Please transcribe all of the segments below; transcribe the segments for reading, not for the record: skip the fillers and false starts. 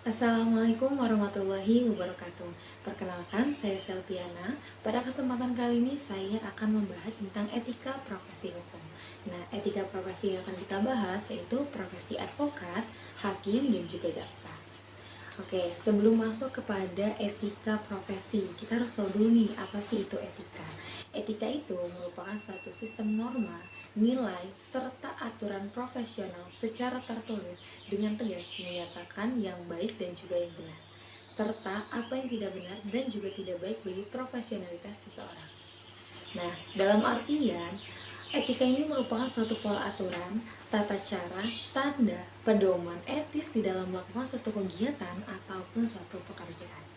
Assalamualaikum warahmatullahi wabarakatuh. Perkenalkan, saya Selviana. Pada kesempatan kali ini saya akan membahas tentang etika profesi hukum. Nah, etika profesi yang akan kita bahas yaitu profesi advokat, hakim, dan juga jaksa. Oke, sebelum masuk kepada etika profesi, kita harus tahu dulu nih, apa sih itu etika? Etika itu merupakan suatu sistem norma, nilai, serta aturan profesional secara tertulis dengan tegas menyatakan yang baik dan juga yang benar, serta apa yang tidak benar dan juga tidak baik bagi profesionalitas seseorang. Nah, dalam artian, etika ini merupakan suatu pola aturan, tata cara, tanda, pedoman etis di dalam melakukan suatu kegiatan ataupun suatu pekerjaan.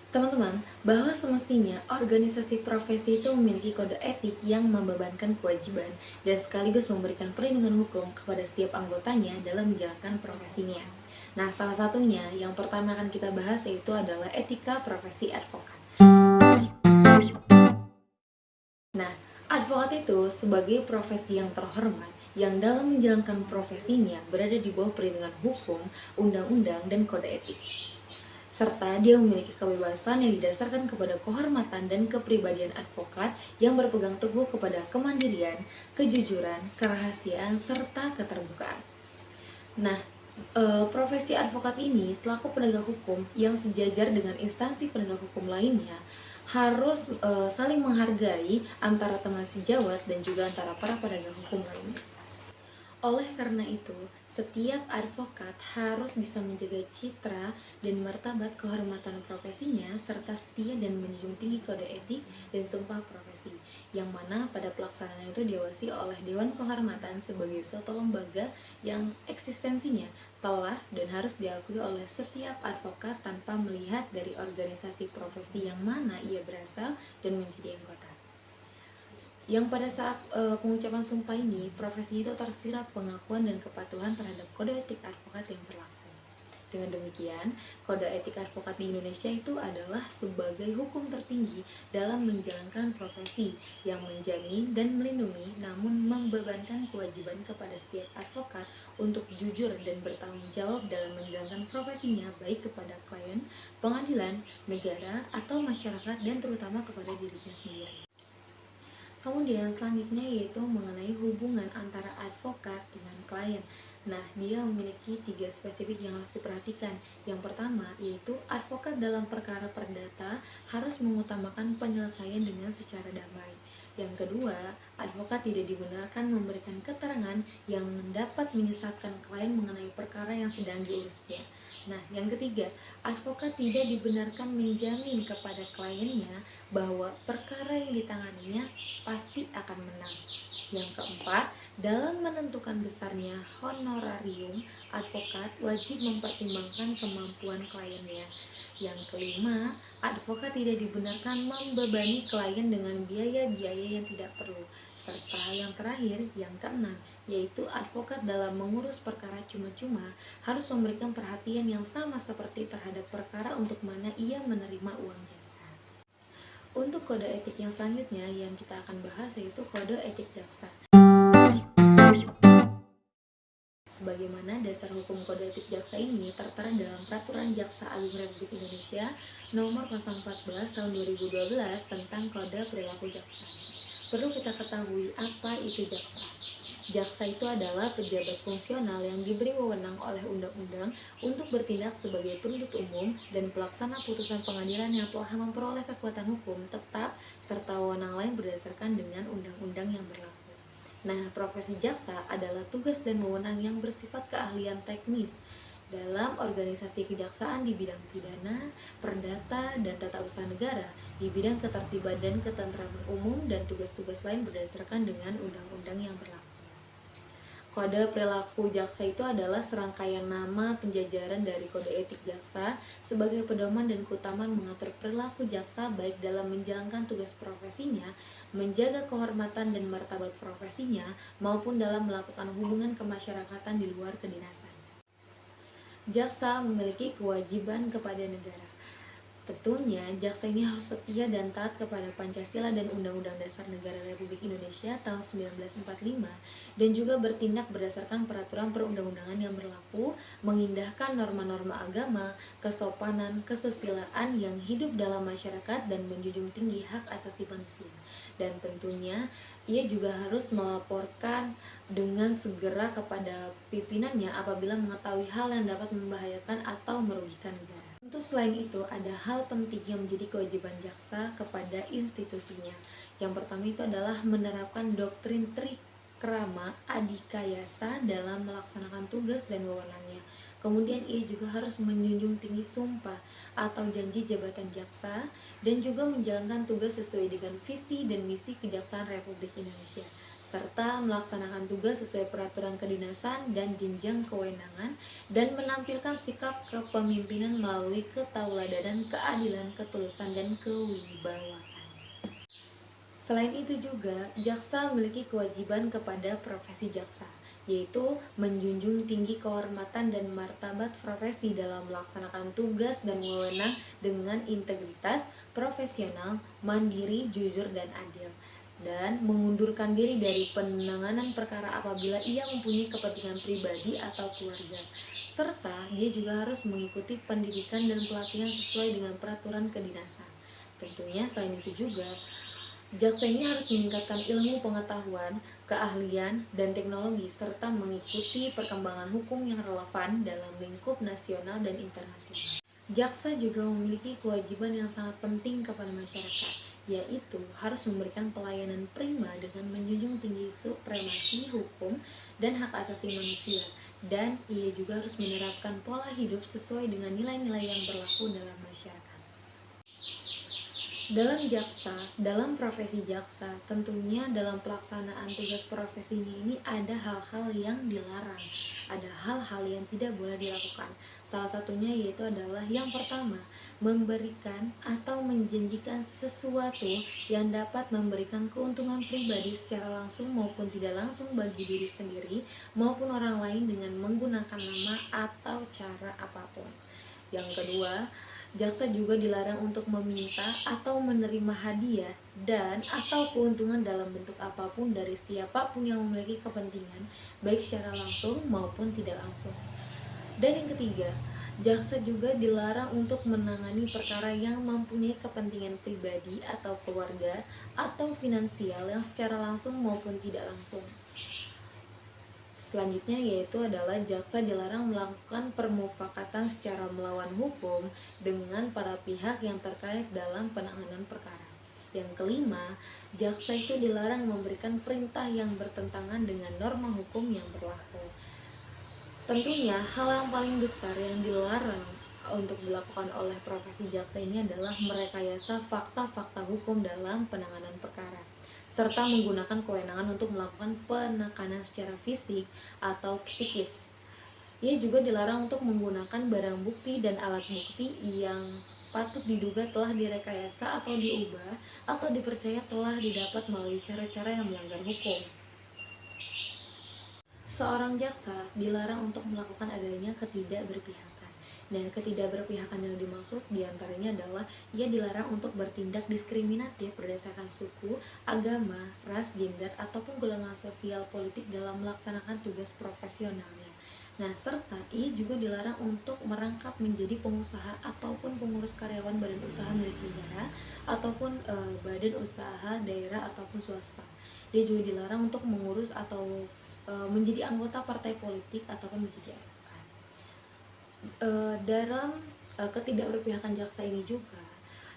Teman-teman, bahwa semestinya organisasi profesi itu memiliki kode etik yang membebankan kewajiban dan sekaligus memberikan perlindungan hukum kepada setiap anggotanya dalam menjalankan profesinya. Nah, salah satunya yang pertama akan kita bahas yaitu adalah etika profesi advokat. Nah, advokat itu sebagai profesi yang terhormat yang dalam menjalankan profesinya berada di bawah perlindungan hukum, undang-undang, dan kode etik. Serta dia memiliki kebebasan yang didasarkan kepada kehormatan dan kepribadian advokat yang berpegang teguh kepada kemandirian, kejujuran, kerahasiaan, serta keterbukaan. Nah, profesi advokat ini selaku penegak hukum yang sejajar dengan instansi penegak hukum lainnya harus saling menghargai antara teman sejawat dan juga antara para penegak hukum lainnya. Oleh karena itu, setiap advokat harus bisa menjaga citra dan martabat kehormatan profesinya serta setia dan menjunjung tinggi kode etik dan sumpah profesi, yang mana pada pelaksanaan itu diawasi oleh Dewan Kehormatan sebagai suatu lembaga yang eksistensinya telah dan harus diakui oleh setiap advokat tanpa melihat dari organisasi profesi yang mana ia berasal dan menjadi anggota. Yang pada saat pengucapan sumpah ini, profesi itu tersirat pengakuan dan kepatuhan terhadap kode etik advokat yang berlaku. Dengan demikian, kode etik advokat di Indonesia itu adalah sebagai hukum tertinggi dalam menjalankan profesi yang menjamin dan melindungi namun membebankan kewajiban kepada setiap advokat untuk jujur dan bertanggung jawab dalam menjalankan profesinya baik kepada klien, pengadilan, negara, atau masyarakat dan terutama kepada dirinya sendiri. Kemudian selanjutnya yaitu mengenai hubungan antara advokat dengan klien. Nah, dia memiliki 3 spesifik yang harus diperhatikan. Yang pertama yaitu advokat dalam perkara perdata harus mengutamakan penyelesaian dengan secara damai. Yang kedua, advokat tidak dibenarkan memberikan keterangan yang dapat menyesatkan klien mengenai perkara yang sedang diurusnya. Nah, yang ketiga, advokat tidak dibenarkan menjamin kepada kliennya bahwa perkara yang ditanganinya pasti akan menang. Yang keempat, dalam menentukan besarnya honorarium, advokat wajib mempertimbangkan kemampuan kliennya. Yang kelima, advokat tidak dibenarkan membebani klien dengan biaya-biaya yang tidak perlu. Serta yang terakhir, yang keenam, yaitu advokat dalam mengurus perkara cuma-cuma harus memberikan perhatian yang sama seperti terhadap perkara untuk mana ia menerima uang jasa. Untuk kode etik yang selanjutnya yang kita akan bahas yaitu kode etik jaksa. Sebagaimana dasar hukum kode etik jaksa ini tertera dalam Peraturan Jaksa Agung Republik Indonesia Nomor 014 Tahun 2012 tentang Kode Perilaku Jaksa. Perlu kita ketahui apa itu jaksa. Jaksa itu adalah pejabat fungsional yang diberi wewenang oleh undang-undang untuk bertindak sebagai penuntut umum dan pelaksana putusan pengadilan yang telah memperoleh kekuatan hukum tetap serta wewenang lain berdasarkan dengan undang-undang yang berlaku. Nah, profesi jaksa adalah tugas dan wewenang yang bersifat keahlian teknis dalam organisasi kejaksaan di bidang pidana, perdata, dan tata usaha negara, di bidang ketertiban dan ketentraman umum, dan tugas-tugas lain berdasarkan dengan undang-undang yang berlaku. Kode perilaku jaksa itu adalah serangkaian nama penjajaran dari kode etik jaksa sebagai pedoman dan keutamaan mengatur perilaku jaksa baik dalam menjalankan tugas profesinya, menjaga kehormatan dan martabat profesinya, maupun dalam melakukan hubungan kemasyarakatan di luar kedinasan. Jaksa memiliki kewajiban kepada negara. Tentunya, jaksa ini harus setia dan taat kepada Pancasila dan Undang-Undang Dasar Negara Republik Indonesia tahun 1945 dan juga bertindak berdasarkan peraturan perundang-undangan yang berlaku, mengindahkan norma-norma agama, kesopanan, kesusilaan yang hidup dalam masyarakat dan menjunjung tinggi hak asasi manusia. Dan tentunya, ia juga harus melaporkan dengan segera kepada pimpinannya apabila mengetahui hal yang dapat membahayakan atau merugikan negara. Tentu selain itu ada hal penting yang menjadi kewajiban jaksa kepada institusinya. Yang pertama itu adalah menerapkan doktrin trikrama adikayasa dalam melaksanakan tugas dan wewenangnya. Kemudian ia juga harus menjunjung tinggi sumpah atau janji jabatan jaksa dan juga menjalankan tugas sesuai dengan visi dan misi Kejaksaan Republik Indonesia, serta melaksanakan tugas sesuai peraturan kedinasan dan jenjang kewenangan dan menampilkan sikap kepemimpinan melalui ketauladanan, keadilan, ketulusan, dan kewibawaan. Selain itu juga, jaksa memiliki kewajiban kepada profesi jaksa, yaitu menjunjung tinggi kehormatan dan martabat profesi dalam melaksanakan tugas dan wewenang dengan integritas, profesional, mandiri, jujur, dan adil, dan mengundurkan diri dari penanganan perkara apabila ia mempunyai kepentingan pribadi atau keluarga, serta dia juga harus mengikuti pendidikan dan pelatihan sesuai dengan peraturan kedinasan. Tentunya selain itu juga, jaksa ini harus meningkatkan ilmu pengetahuan, keahlian, dan teknologi serta mengikuti perkembangan hukum yang relevan dalam lingkup nasional dan internasional. Jaksa juga memiliki kewajiban yang sangat penting kepada masyarakat, yaitu harus memberikan pelayanan prima dengan menjunjung tinggi supremasi hukum dan hak asasi manusia, dan ia juga harus menerapkan pola hidup sesuai dengan nilai-nilai yang berlaku dalam masyarakat. Dalam profesi jaksa, tentunya dalam pelaksanaan tugas profesinya ini ada hal-hal yang dilarang, ada hal-hal yang tidak boleh dilakukan. Salah satunya yaitu adalah yang pertama, memberikan atau menjanjikan sesuatu yang dapat memberikan keuntungan pribadi secara langsung maupun tidak langsung bagi diri sendiri maupun orang lain dengan menggunakan nama atau cara apapun. Yang kedua, jaksa juga dilarang untuk meminta atau menerima hadiah dan atau keuntungan dalam bentuk apapun dari siapapun yang memiliki kepentingan, baik secara langsung maupun tidak langsung. Dan yang ketiga, jaksa juga dilarang untuk menangani perkara yang mempunyai kepentingan pribadi atau keluarga atau finansial yang secara langsung maupun tidak langsung. Selanjutnya yaitu adalah jaksa dilarang melakukan permufakatan secara melawan hukum dengan para pihak yang terkait dalam penanganan perkara. Yang kelima, jaksa itu dilarang memberikan perintah yang bertentangan dengan norma hukum yang berlaku. Tentunya hal yang paling besar yang dilarang untuk dilakukan oleh profesi jaksa ini adalah merekayasa fakta-fakta hukum dalam penanganan perkara, serta menggunakan kewenangan untuk melakukan penekanan secara fisik atau psikis. Ia juga dilarang untuk menggunakan barang bukti dan alat bukti yang patut diduga telah direkayasa atau diubah atau dipercaya telah didapat melalui cara-cara yang melanggar hukum. Seorang jaksa dilarang untuk melakukan adanya ketidakberpihakan. Nah, ketidakberpihakan yang dimaksud diantaranya adalah ia dilarang untuk bertindak diskriminatif berdasarkan suku, agama, ras, gender, ataupun golongan sosial politik dalam melaksanakan tugas profesionalnya. Nah, serta ia juga dilarang untuk merangkap menjadi pengusaha ataupun pengurus karyawan badan usaha milik negara ataupun badan usaha daerah ataupun swasta. Dia juga dilarang untuk mengurus atau menjadi anggota partai politik ataupun menjadi advokat. Dalam ketidakberpihakan jaksa ini juga,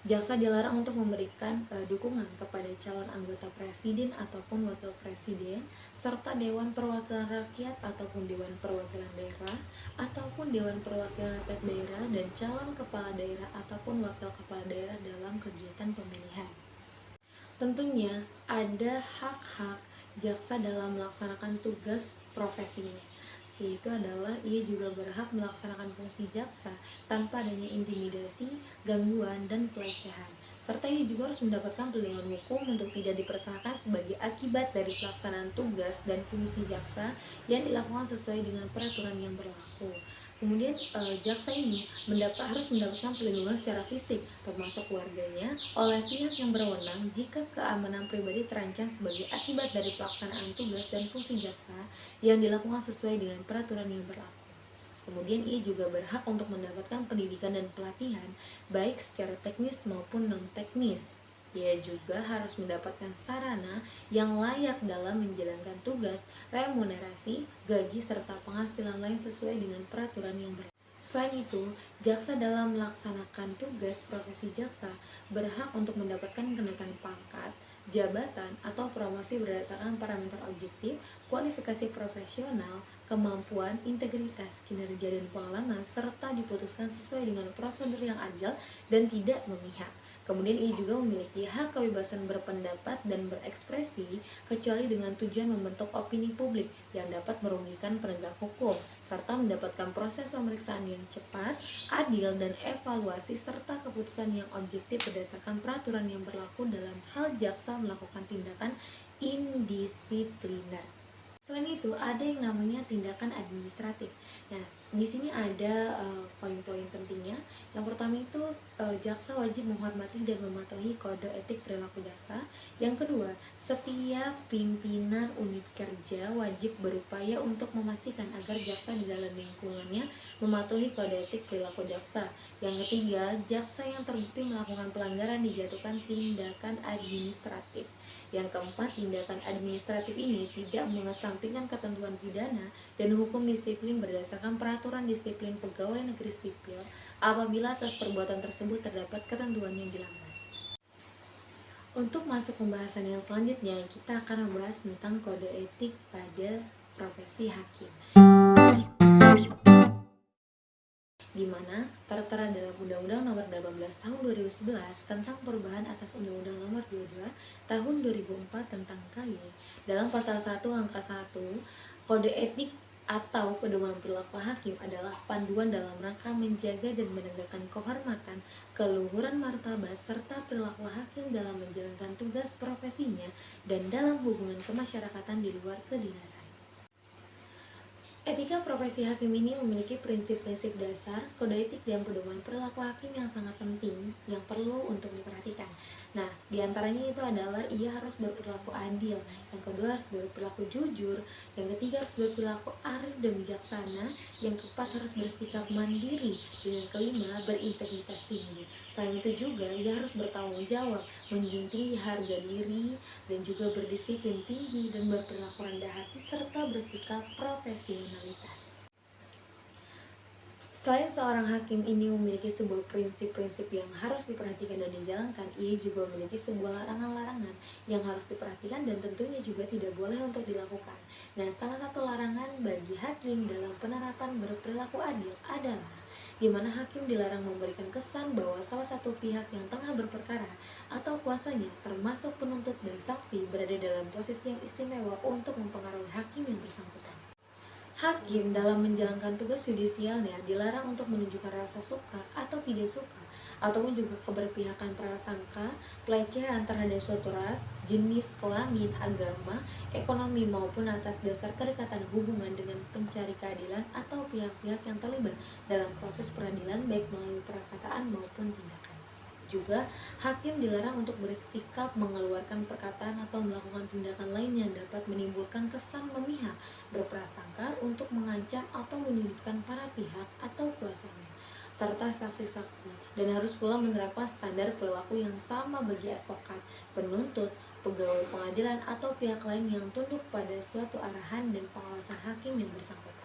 jaksa dilarang untuk memberikan dukungan kepada calon anggota presiden ataupun wakil presiden, serta Dewan Perwakilan Rakyat ataupun Dewan Perwakilan Daerah, ataupun Dewan Perwakilan Rakyat Daerah, dan calon kepala daerah ataupun wakil kepala daerah dalam kegiatan pemilihan. Tentunya ada hak-hak jaksa dalam melaksanakan tugas profesinya, yaitu adalah ia juga berhak melaksanakan fungsi jaksa tanpa adanya intimidasi, gangguan, dan pelecehan, serta ia juga harus mendapatkan perlindungan hukum untuk tidak dipersalahkan sebagai akibat dari pelaksanaan tugas dan fungsi jaksa yang dilakukan sesuai dengan peraturan yang berlaku. Kemudian jaksa ini harus mendapatkan perlindungan secara fisik, termasuk keluarganya, oleh pihak yang berwenang jika keamanan pribadi terancam sebagai akibat dari pelaksanaan tugas dan fungsi jaksa yang dilakukan sesuai dengan peraturan yang berlaku. Kemudian ia juga berhak untuk mendapatkan pendidikan dan pelatihan, baik secara teknis maupun non-teknis. Ia juga harus mendapatkan sarana yang layak dalam menjalankan tugas, remunerasi, gaji, serta penghasilan lain sesuai dengan peraturan yang berlaku. Selain itu, jaksa dalam melaksanakan tugas profesi jaksa berhak untuk mendapatkan kenaikan pangkat, jabatan, atau promosi berdasarkan parameter objektif, kualifikasi profesional, kemampuan, integritas, kinerja, dan pengalaman, serta diputuskan sesuai dengan prosedur yang adil dan tidak memihak. Kemudian ia juga memiliki hak kebebasan berpendapat dan berekspresi kecuali dengan tujuan membentuk opini publik yang dapat merugikan penegak hukum, serta mendapatkan proses pemeriksaan yang cepat, adil, dan evaluasi serta keputusan yang objektif berdasarkan peraturan yang berlaku dalam hal jaksa melakukan tindakan indisipliner. Selain itu, ada yang namanya tindakan administratif. Nah, di sini ada poin-poin pentingnya. Yang pertama itu jaksa wajib menghormati dan mematuhi kode etik perilaku jaksa. Yang kedua, setiap pimpinan unit kerja wajib berupaya untuk memastikan agar jaksa di dalam lingkungannya mematuhi kode etik perilaku jaksa. Yang ketiga, jaksa yang terbukti melakukan pelanggaran dijatuhkan tindakan administratif. Yang keempat, tindakan administratif ini tidak mengesampingkan ketentuan pidana dan hukum disiplin berdasarkan peraturan disiplin pegawai negeri sipil apabila atas perbuatan tersebut terdapat ketentuan yang dilanggar. Untuk masuk pembahasan yang selanjutnya, kita akan membahas tentang kode etik pada profesi hakim, di mana tertera dalam Undang-Undang Nomor 18 Tahun 2011 tentang perubahan atas Undang-Undang Nomor 22 Tahun 2004 tentang KY. Dalam pasal 1 angka 1, kode etik atau pedoman perilaku hakim adalah panduan dalam rangka menjaga dan menegakkan kehormatan, keluhuran martabat, serta perilaku hakim dalam menjalankan tugas profesinya dan dalam hubungan kemasyarakatan di luar kedinasan. Etika profesi hakim ini memiliki prinsip-prinsip dasar, kode etik, dan pedoman perilaku hakim yang sangat penting yang perlu untuk diperhatikan. Nah, diantaranya itu adalah ia harus berperilaku adil, yang kedua harus berperilaku jujur, yang ketiga harus berperilaku arif dan bijaksana, yang keempat harus bersikap mandiri, dan yang kelima berintegritas tinggi. Selain itu juga ia harus bertanggung jawab, menjunjung tinggi harga diri, dan juga berdisiplin tinggi dan berperilaku rendah hati serta bersikap profesionalitas. Selain seorang hakim ini memiliki sebuah prinsip-prinsip yang harus diperhatikan dan dijalankan, ia juga memiliki sebuah larangan-larangan yang harus diperhatikan dan tentunya juga tidak boleh untuk dilakukan. Nah, salah satu larangan bagi hakim dalam penerapan berperilaku adil adalah di mana hakim dilarang memberikan kesan bahwa salah satu pihak yang tengah berperkara atau kuasanya, termasuk penuntut dan saksi, berada dalam posisi yang istimewa untuk mempengaruhi hakim yang bersangkutan. Hakim dalam menjalankan tugas yudisialnya dilarang untuk menunjukkan rasa suka atau tidak suka, ataupun juga keberpihakan prasangka, pelecehan terhadap suatu ras, jenis kelamin, agama, ekonomi, maupun atas dasar kedekatan hubungan dengan pencari keadilan atau pihak-pihak yang terlibat dalam proses peradilan baik melalui perkataan maupun tindakan. Juga, hakim dilarang untuk bersikap, mengeluarkan perkataan atau melakukan tindakan lain yang dapat menimbulkan kesan memihak, berprasangka untuk mengancam atau menyudutkan para pihak atau kuasanya, serta saksi-saksi, dan harus pula menerapkan standar perilaku yang sama bagi advokat, penuntut, pegawai pengadilan, atau pihak lain yang tunduk pada suatu arahan dan pengawasan hakim yang bersangkutan.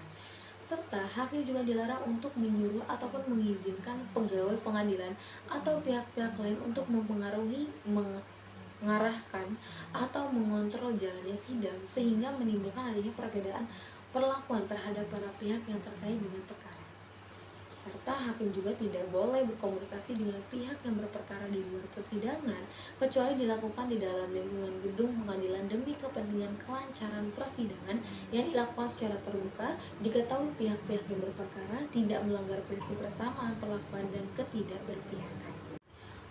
Serta hakim juga dilarang untuk menyuruh ataupun mengizinkan pegawai pengadilan atau pihak-pihak lain untuk mempengaruhi, mengarahkan, atau mengontrol jalannya sidang sehingga menimbulkan adanya perbedaan perlakuan terhadap para pihak yang terkait dengan perkara. Serta hakim juga tidak boleh berkomunikasi dengan pihak yang berperkara di luar persidangan kecuali dilakukan di dalam lingkungan gedung pengadilan demi kepentingan kelancaran persidangan yang dilakukan secara terbuka, diketahui pihak-pihak yang berperkara tidak melanggar prinsip persamaan perlakuan dan ketidakberpihakan.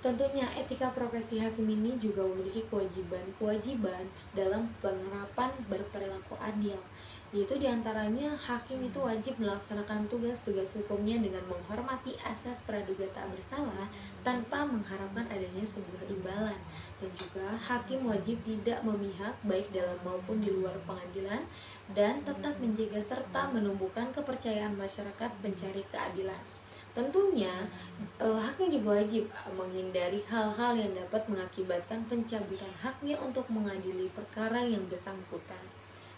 Tentunya etika profesi hakim ini juga memiliki kewajiban dalam penerapan berperilaku adil, Yaitu diantaranya hakim itu wajib melaksanakan tugas-tugas hukumnya dengan menghormati asas praduga tak bersalah tanpa mengharapkan adanya sebuah imbalan. Dan juga hakim wajib tidak memihak baik dalam maupun di luar pengadilan dan tetap menjaga serta menumbuhkan kepercayaan masyarakat pencari keadilan. Tentunya, hakim juga wajib menghindari hal-hal yang dapat mengakibatkan pencabutan haknya untuk mengadili perkara yang bersangkutan.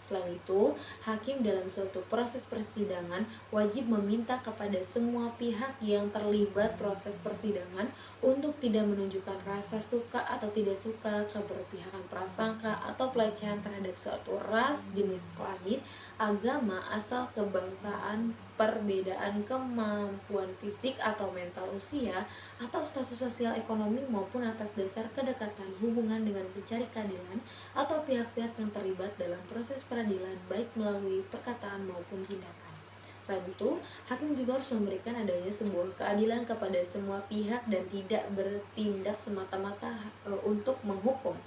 Selain itu, hakim dalam suatu proses persidangan wajib meminta kepada semua pihak yang terlibat proses persidangan untuk tidak menunjukkan rasa suka atau tidak suka, keberpihakan prasangka atau pelecehan terhadap suatu ras, jenis kelamin, agama, asal, kebangsaan, perbedaan kemampuan fisik atau mental, usia, atau status sosial ekonomi, maupun atas dasar kedekatan hubungan dengan pencari keadilan atau pihak-pihak yang terlibat dalam proses peradilan baik melalui perkataan maupun tindakan. Selain itu, hakim juga harus memberikan adanya sebuah keadilan kepada semua pihak dan tidak bertindak semata-mata untuk menghukum.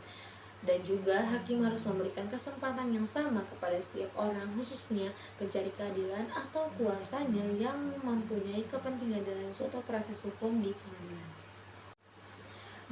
Dan juga hakim harus memberikan kesempatan yang sama kepada setiap orang, khususnya pencari keadilan atau kuasanya yang mempunyai kepentingan dalam suatu proses hukum di pengadilan.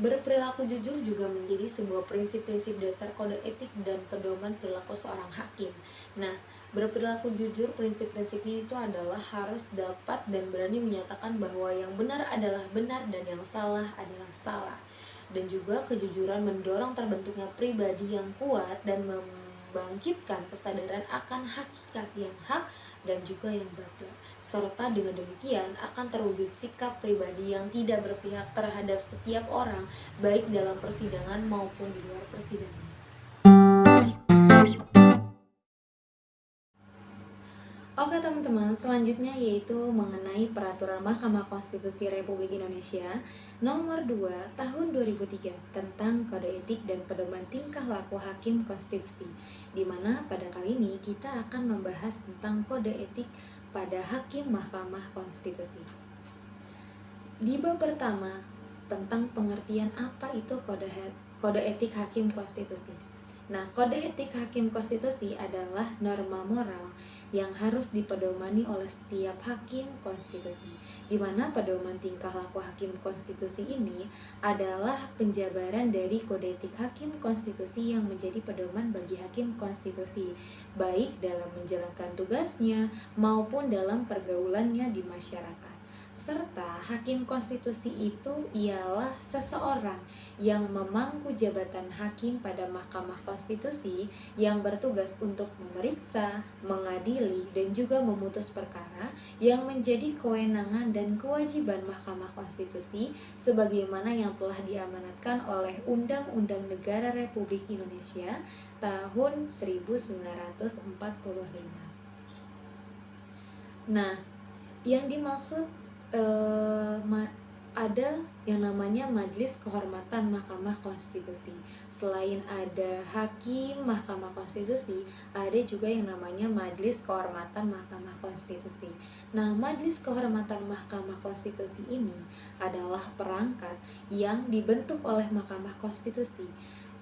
Berperilaku jujur juga menjadi sebuah prinsip-prinsip dasar kode etik dan pedoman perilaku seorang hakim. Nah, berperilaku jujur, prinsip-prinsipnya itu adalah harus dapat dan berani menyatakan bahwa yang benar adalah benar dan yang salah adalah salah. Dan juga kejujuran mendorong terbentuknya pribadi yang kuat dan membangkitkan kesadaran akan hakikat yang hak dan juga yang batil. Serta dengan demikian akan terwujud sikap pribadi yang tidak berpihak terhadap setiap orang, baik dalam persidangan maupun di luar persidangan. Oke teman-teman, selanjutnya yaitu mengenai Peraturan Mahkamah Konstitusi Republik Indonesia Nomor 2 Tahun 2003 tentang Kode Etik dan Pedoman Tingkah Laku Hakim Konstitusi, di mana pada kali ini kita akan membahas tentang kode etik pada Hakim Mahkamah Konstitusi. Di bab pertama, tentang pengertian apa itu kode etik Hakim Konstitusi. Nah, kode etik Hakim Konstitusi adalah norma moral yang harus dipedomani oleh setiap hakim konstitusi, di mana pedoman tingkah laku hakim konstitusi ini adalah penjabaran dari kode etik hakim konstitusi yang menjadi pedoman bagi hakim konstitusi, baik dalam menjalankan tugasnya maupun dalam pergaulannya di masyarakat. Serta hakim konstitusi itu ialah seseorang yang memangku jabatan hakim pada Mahkamah Konstitusi yang bertugas untuk memeriksa, mengadili, dan juga memutus perkara yang menjadi kewenangan dan kewajiban Mahkamah Konstitusi sebagaimana yang telah diamanatkan oleh Undang-Undang Negara Republik Indonesia tahun 1945. Nah, yang dimaksud ada yang namanya Majelis Kehormatan Mahkamah Konstitusi. Selain ada Hakim Mahkamah Konstitusi, ada juga yang namanya Majelis Kehormatan Mahkamah Konstitusi. Nah, Majelis Kehormatan Mahkamah Konstitusi ini adalah perangkat yang dibentuk oleh Mahkamah Konstitusi,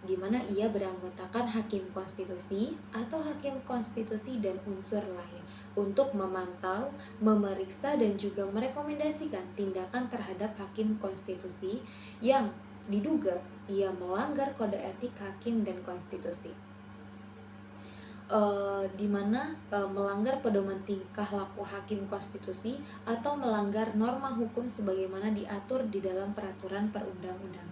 di mana ia beranggotakan hakim konstitusi atau hakim konstitusi dan unsur lain untuk memantau, memeriksa, dan juga merekomendasikan tindakan terhadap hakim konstitusi yang diduga ia melanggar kode etik hakim dan konstitusi. Di mana melanggar pedoman tingkah laku hakim konstitusi atau melanggar norma hukum sebagaimana diatur di dalam peraturan perundang-undangan.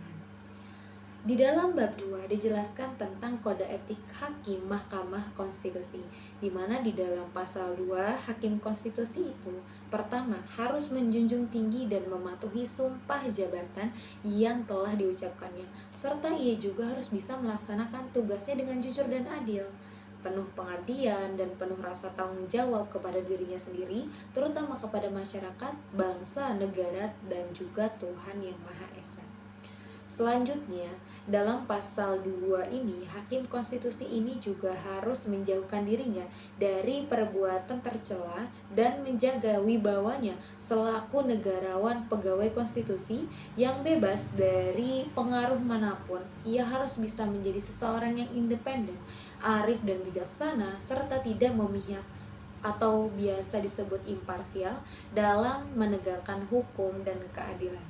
Di dalam bab 2 dijelaskan tentang kode etik hakim Mahkamah Konstitusi, di mana di dalam pasal 2 hakim konstitusi itu pertama harus menjunjung tinggi dan mematuhi sumpah jabatan yang telah diucapkannya, serta ia juga harus bisa melaksanakan tugasnya dengan jujur dan adil, penuh pengabdian dan penuh rasa tanggung jawab kepada dirinya sendiri, terutama kepada masyarakat, bangsa, negara, dan juga Tuhan Yang Maha Esa. Selanjutnya, dalam pasal 2 ini, hakim konstitusi ini juga harus menjauhkan dirinya dari perbuatan tercela dan menjaga wibawanya selaku negarawan pegawai konstitusi yang bebas dari pengaruh manapun. Ia harus bisa menjadi seseorang yang independen, arif dan bijaksana, serta tidak memihak atau biasa disebut imparsial dalam menegakkan hukum dan keadilan.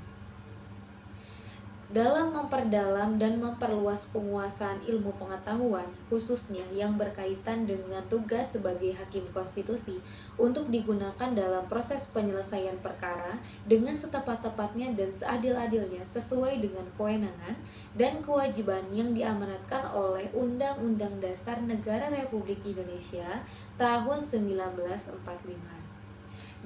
Dalam memperdalam dan memperluas penguasaan ilmu pengetahuan, khususnya yang berkaitan dengan tugas sebagai hakim konstitusi, untuk digunakan dalam proses penyelesaian perkara dengan setepat-tepatnya dan seadil-adilnya sesuai dengan kewenangan dan kewajiban yang diamanatkan oleh Undang-Undang Dasar Negara Republik Indonesia tahun 1945.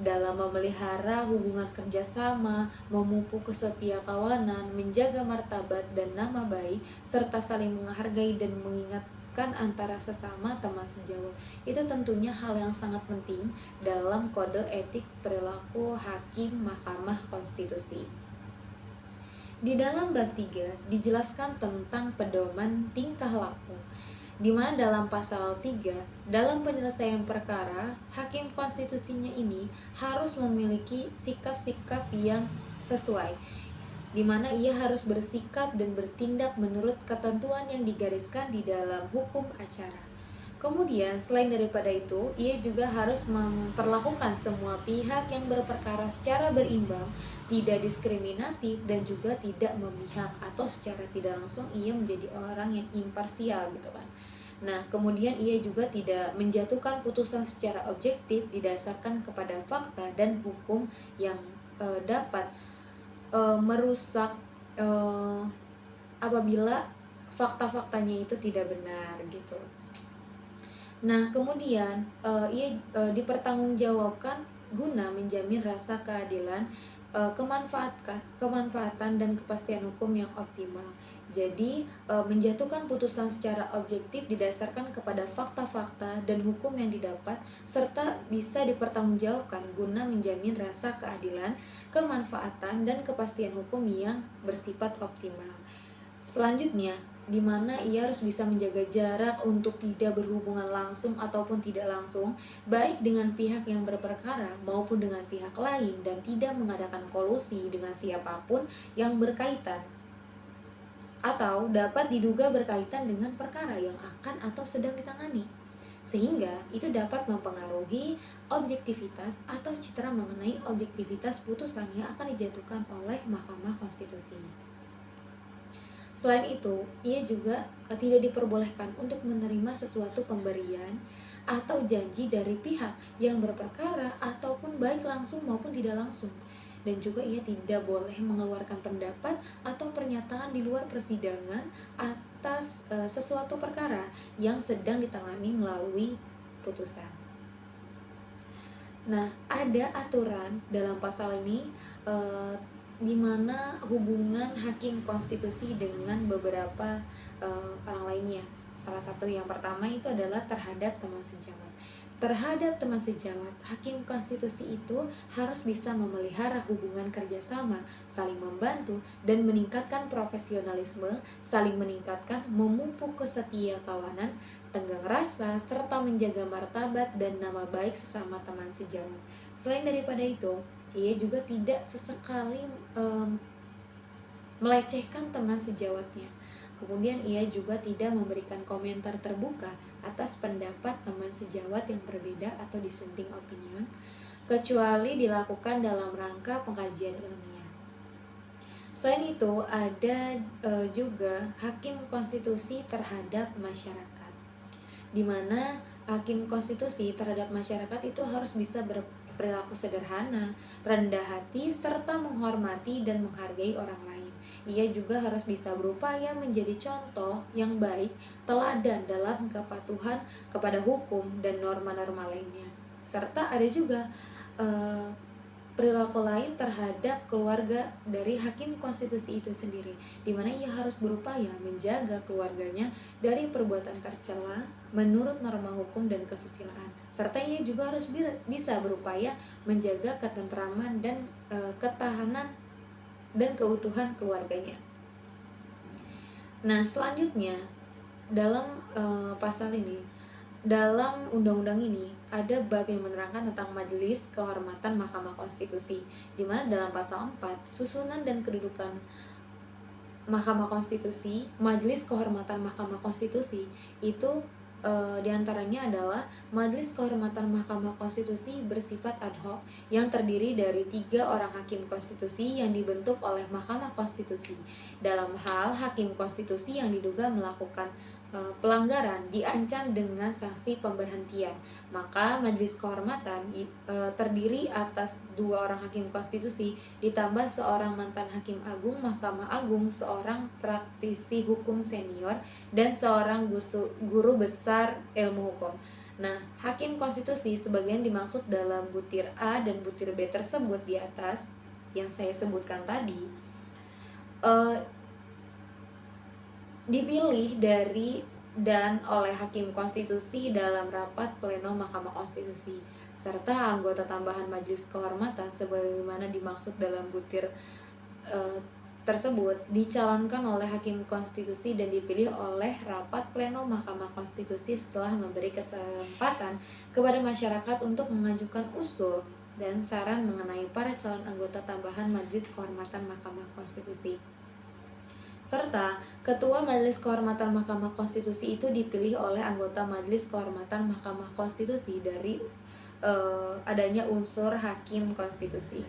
Dalam memelihara hubungan kerjasama, memupuk kesetiakawanan, menjaga martabat dan nama baik, serta saling menghargai dan mengingatkan antara sesama teman sejawat. Itu tentunya hal yang sangat penting dalam kode etik perilaku hakim Mahkamah Konstitusi. Di dalam bab 3 dijelaskan tentang pedoman tingkah laku, di mana dalam pasal 3, dalam penyelesaian perkara, hakim konstitusinya ini harus memiliki sikap-sikap yang sesuai, di mana ia harus bersikap dan bertindak menurut ketentuan yang digariskan di dalam hukum acara. Kemudian, selain daripada itu, ia juga harus memperlakukan semua pihak yang berperkara secara berimbang, tidak diskriminatif, dan juga tidak memihak, atau secara tidak langsung ia menjadi orang yang imparsial gitu kan. Nah, kemudian ia juga tidak menjatuhkan putusan secara objektif didasarkan kepada fakta dan hukum yang dapat merusak apabila fakta-faktanya itu tidak benar gitu. Nah, kemudian ia dipertanggungjawabkan guna menjamin rasa keadilan, kemanfaatan dan kepastian hukum yang optimal. Jadi, menjatuhkan putusan secara objektif didasarkan kepada fakta-fakta dan hukum yang didapat serta bisa dipertanggungjawabkan guna menjamin rasa keadilan, kemanfaatan dan kepastian hukum yang bersifat optimal. Selanjutnya, di mana ia harus bisa menjaga jarak untuk tidak berhubungan langsung ataupun tidak langsung, baik dengan pihak yang berperkara maupun dengan pihak lain, dan tidak mengadakan kolusi dengan siapapun yang berkaitan atau dapat diduga berkaitan dengan perkara yang akan atau sedang ditangani, sehingga itu dapat mempengaruhi objektivitas atau citra mengenai objektivitas putusan yang akan dijatuhkan oleh Mahkamah Konstitusi. Selain itu, ia juga tidak diperbolehkan untuk menerima sesuatu pemberian atau janji dari pihak yang berperkara ataupun baik langsung maupun tidak langsung. Dan juga ia tidak boleh mengeluarkan pendapat atau pernyataan di luar persidangan atas sesuatu perkara yang sedang ditangani melalui putusan. Nah, ada aturan dalam pasal ini di mana hubungan hakim konstitusi dengan beberapa orang lainnya. Salah satu yang pertama itu adalah terhadap teman sejawat. Terhadap teman sejawat, hakim konstitusi itu harus bisa memelihara hubungan kerjasama, saling membantu, dan meningkatkan profesionalisme, saling meningkatkan, memupuk kesetiakawanan, tenggang rasa, serta menjaga martabat dan nama baik sesama teman sejawat. Selain daripada itu, ia juga tidak sesekali melecehkan teman sejawatnya. Kemudian ia juga tidak memberikan komentar terbuka atas pendapat teman sejawat yang berbeda atau dissenting opinion, kecuali dilakukan dalam rangka pengkajian ilmiah. Selain itu, ada juga hakim konstitusi terhadap masyarakat, di mana hakim konstitusi terhadap masyarakat itu harus bisa berperilaku sederhana, rendah hati, serta menghormati dan menghargai orang lain. Ia juga harus bisa berupaya menjadi contoh yang baik, teladan dalam kepatuhan kepada hukum dan norma-norma lainnya. Serta ada juga perilaku lain terhadap keluarga dari hakim konstitusi itu sendiri, di mana ia harus berupaya menjaga keluarganya dari perbuatan tercela menurut norma hukum dan kesusilaan. Serta ia juga harus bisa berupaya menjaga ketentraman dan ketahanan dan keutuhan keluarganya. Nah, selanjutnya dalam pasal ini, dalam undang-undang ini ada bab yang menerangkan tentang Majelis Kehormatan Mahkamah Konstitusi, di mana dalam pasal 4 susunan dan kedudukan Mahkamah Konstitusi, Majelis Kehormatan Mahkamah Konstitusi itu diantaranya adalah Majelis Kehormatan Mahkamah Konstitusi bersifat ad hoc yang terdiri dari 3 orang hakim konstitusi yang dibentuk oleh Mahkamah Konstitusi. Dalam hal hakim konstitusi yang diduga melakukan pelanggaran diancam dengan sanksi pemberhentian, maka Majelis Kehormatan terdiri atas 2 orang hakim konstitusi ditambah seorang mantan hakim agung Mahkamah Agung, seorang praktisi hukum senior, dan seorang guru besar ilmu hukum. Nah, hakim konstitusi sebagian dimaksud dalam butir A dan butir B tersebut di atas yang saya sebutkan tadi, dipilih dari dan oleh hakim konstitusi dalam rapat pleno Mahkamah Konstitusi, serta anggota tambahan Majelis Kehormatan sebagaimana dimaksud dalam butir tersebut dicalonkan oleh hakim konstitusi dan dipilih oleh rapat pleno Mahkamah Konstitusi setelah memberi kesempatan kepada masyarakat untuk mengajukan usul dan saran mengenai para calon anggota tambahan Majelis Kehormatan Mahkamah Konstitusi. Serta Ketua Majelis Kehormatan Mahkamah Konstitusi itu dipilih oleh anggota Majelis Kehormatan Mahkamah Konstitusi dari adanya unsur hakim konstitusi.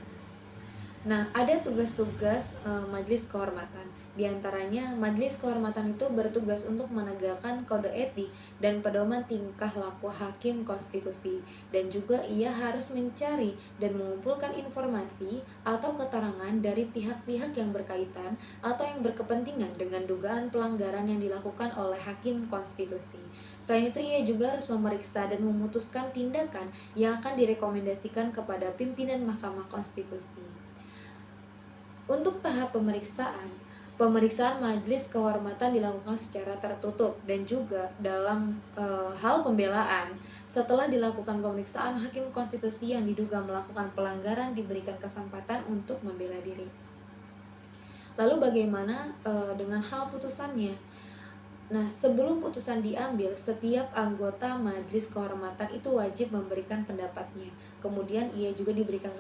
Nah, ada tugas-tugas Majelis Kehormatan. Di antaranya, Majelis Kehormatan itu bertugas untuk menegakkan kode etik dan pedoman tingkah laku hakim konstitusi, dan juga ia harus mencari dan mengumpulkan informasi atau keterangan dari pihak-pihak yang berkaitan atau yang berkepentingan dengan dugaan pelanggaran yang dilakukan oleh hakim konstitusi. Selain itu, ia juga harus memeriksa dan memutuskan tindakan yang akan direkomendasikan kepada pimpinan Mahkamah Konstitusi. Untuk tahap pemeriksaan Majelis Kehormatan dilakukan secara tertutup, dan juga dalam hal pembelaan, setelah dilakukan pemeriksaan, hakim konstitusi yang diduga melakukan pelanggaran diberikan kesempatan untuk membela diri. Lalu bagaimana dengan hal putusannya? Nah, sebelum putusan diambil, setiap anggota Majelis Kehormatan itu wajib memberikan pendapatnya. Kemudian ia juga diberikan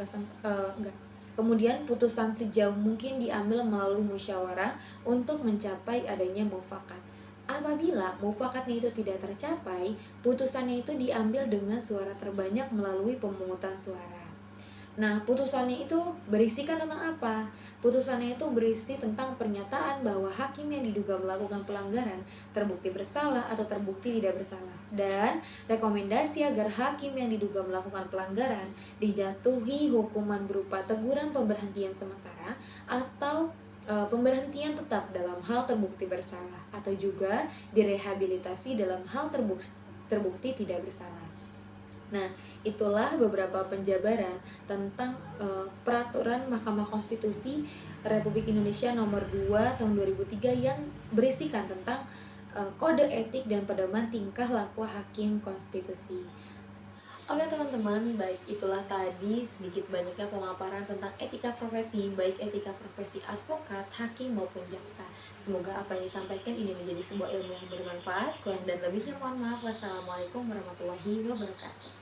Kemudian putusan sejauh mungkin diambil melalui musyawarah untuk mencapai adanya mufakat. Apabila mufakatnya itu tidak tercapai, putusannya itu diambil dengan suara terbanyak melalui pemungutan suara. Nah, putusannya itu berisikan tentang apa? Putusannya itu berisi tentang pernyataan bahwa hakim yang diduga melakukan pelanggaran terbukti bersalah atau terbukti tidak bersalah, dan rekomendasi agar hakim yang diduga melakukan pelanggaran dijatuhi hukuman berupa teguran pemberhentian sementara atau pemberhentian tetap dalam hal terbukti bersalah, atau juga direhabilitasi dalam hal terbukti tidak bersalah. Nah, itulah beberapa penjabaran tentang peraturan Mahkamah Konstitusi Republik Indonesia nomor 2 tahun 2003 yang berisikan tentang kode etik dan pedoman tingkah laku hakim konstitusi. Oke teman-teman, baik itulah tadi sedikit banyaknya pemaparan tentang etika profesi, baik etika profesi advokat, hakim maupun jaksa. Semoga apa yang disampaikan ini menjadi sebuah ilmu yang bermanfaat. Kurang dan lebihnya mohon maaf. Wassalamualaikum warahmatullahi wabarakatuh.